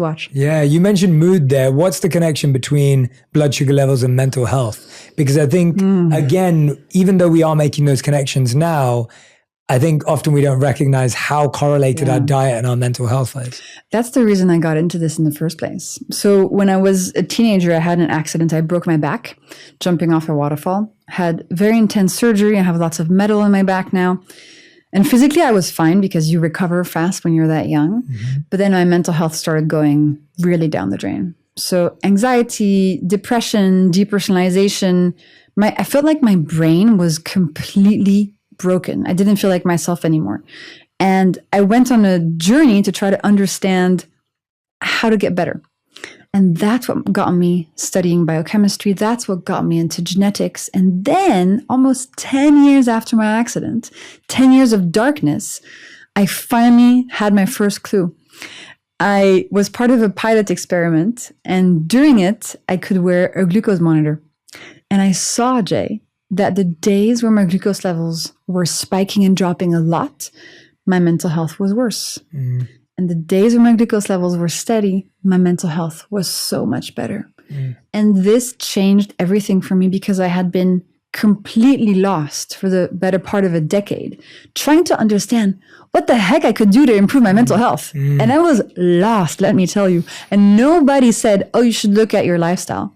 watch. Yeah, you mentioned mood there. What's the connection between blood sugar levels and mental health? Because I think, again, even though we are making those connections now, I think often we don't recognize how correlated our diet and our mental health is. That's the reason I got into this in the first place. So when I was a teenager, I had an accident. I broke my back jumping off a waterfall, had very intense surgery. I have lots of metal in my back now. And physically, I was fine because you recover fast when you're that young. But then my mental health started going really down the drain. So anxiety, depression, depersonalization, I felt like my brain was completely broken. I didn't feel like myself anymore. And I went on a journey to try to understand how to get better. And that's what got me studying biochemistry. That's what got me into genetics. And then almost 10 years after my accident, 10 years of darkness, I finally had my first clue. I was part of a pilot experiment, and during it, I could wear a glucose monitor. And I saw, Jay, that the days where my glucose levels were spiking and dropping a lot, my mental health was worse. And the days when my glucose levels were steady, my mental health was so much better. And this changed everything for me because I had been completely lost for the better part of a decade, trying to understand what the heck I could do to improve my mental health. And I was lost, let me tell you. And nobody said, oh, you should look at your lifestyle.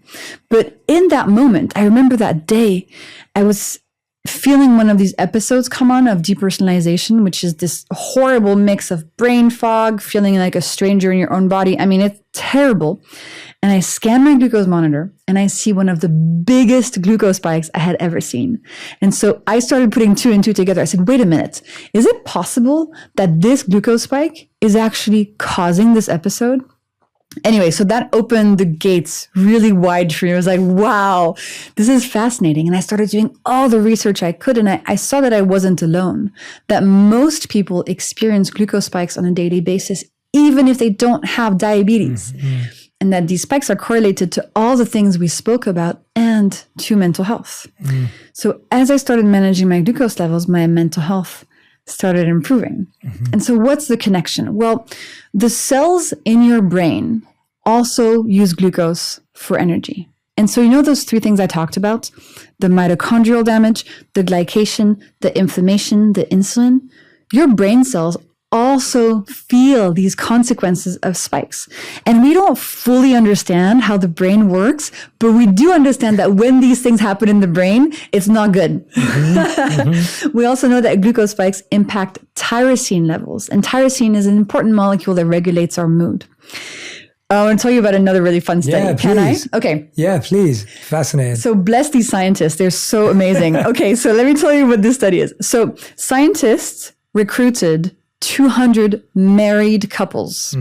But in that moment, I remember that day, I was feeling one of these episodes come on of depersonalization, which is this horrible mix of brain fog, feeling like a stranger in your own body. I mean, it's terrible. And I scan my glucose monitor and I see one of the biggest glucose spikes I had ever seen. And so I started putting two and two together. I said, wait a minute, is it possible that this glucose spike is actually causing this episode? Anyway, so that opened the gates really wide for me. I was like, wow, this is fascinating. And I started doing all the research I could. And I saw that I wasn't alone, that most people experience glucose spikes on a daily basis, even if they don't have diabetes. And that these spikes are correlated to all the things we spoke about and to mental health. So as I started managing my glucose levels, my mental health started improving. And so what's the connection? Well, the cells in your brain also use glucose for energy. And so you know those three things I talked about? The mitochondrial damage, the glycation, the inflammation, the insulin. Your brain cells also feel these consequences of spikes. And we don't fully understand how the brain works, but we do understand that when these things happen in the brain, it's not good. We also know that glucose spikes impact tyrosine levels. And tyrosine is an important molecule that regulates our mood. I want to tell you about another really fun study. Yeah, Can I? please. Okay. Yeah, please. Fascinating. So bless these scientists. They're so amazing. Okay, so let me tell you what this study is. So scientists recruited 200 married couples.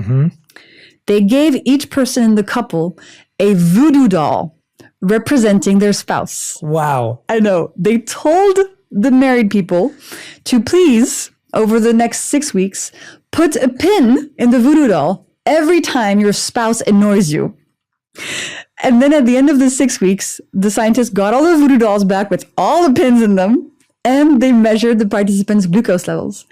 They gave each person in the couple a voodoo doll representing their spouse. Wow. I know. They told the married people to please, over the next 6 weeks, put a pin in the voodoo doll every time your spouse annoys you. And then at the end of the 6 weeks, the scientists got all the voodoo dolls back with all the pins in them, and they measured the participants' glucose levels.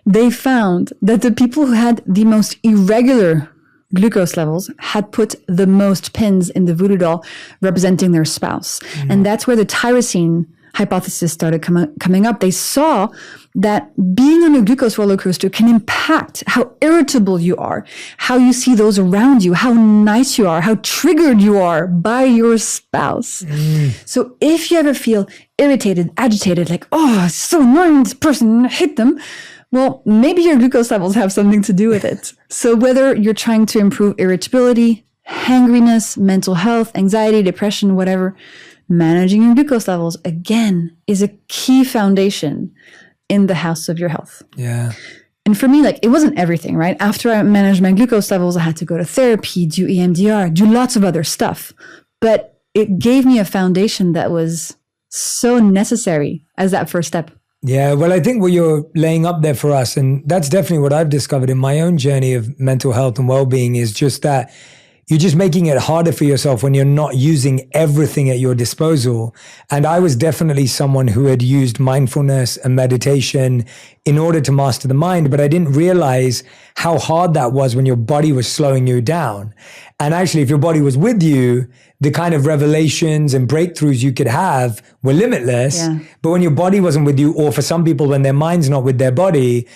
They found that the people who had the most irregular glucose levels had put the most pins in the voodoo doll representing their spouse. And that's where the tyrosine hypothesis started coming up. They saw that being on a glucose roller coaster can impact how irritable you are, how you see those around you, how nice you are, how triggered you are by your spouse. So if you ever feel irritated, agitated, like, oh, it's so annoying, this person, I hate them, well, maybe your glucose levels have something to do with it. So whether you're trying to improve irritability, hangriness, mental health, anxiety, depression, whatever, managing your glucose levels, again, is a key foundation in the house of your health. Yeah. And for me, like, it wasn't everything, right? After I managed my glucose levels, I had to go to therapy, do EMDR, do lots of other stuff. But it gave me a foundation that was so necessary as that first step. Yeah, well, I think what you're laying up there for us, and that's definitely what I've discovered in my own journey of mental health and well-being, is just that you're just making it harder for yourself when you're not using everything at your disposal. And I was definitely someone who had used mindfulness and meditation in order to master the mind, but I didn't realize how hard that was when your body was slowing you down. And actually, if your body was with you, the kind of revelations and breakthroughs you could have were limitless. Yeah. But when your body wasn't with you, or for some people, when their mind's not with their body,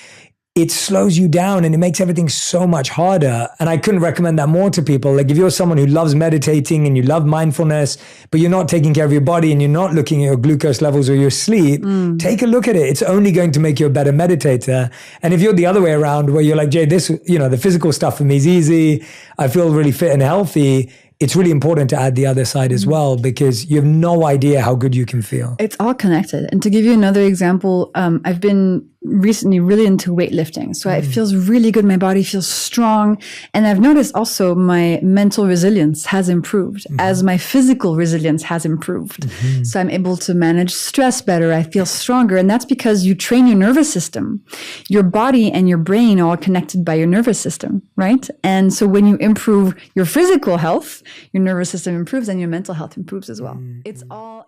it slows you down and it makes everything so much harder. And I couldn't recommend that more to people. Like if you're someone who loves meditating and you love mindfulness, but you're not taking care of your body and you're not looking at your glucose levels or your sleep, take a look at it. It's only going to make you a better meditator. And if you're the other way around where you're like, Jay, this, the physical stuff for me is easy. I feel really fit and healthy. It's really important to add the other side as well, because you have no idea how good you can feel. It's all connected. And to give you another example, I've been recently really into weightlifting. So it feels really good. My body feels strong. And I've noticed also my mental resilience has improved as my physical resilience has improved. So I'm able to manage stress better. I feel stronger. And that's because you train your nervous system. Your body and your brain are all connected by your nervous system, right? And so when you improve your physical health, your nervous system improves and your mental health improves as well. It's all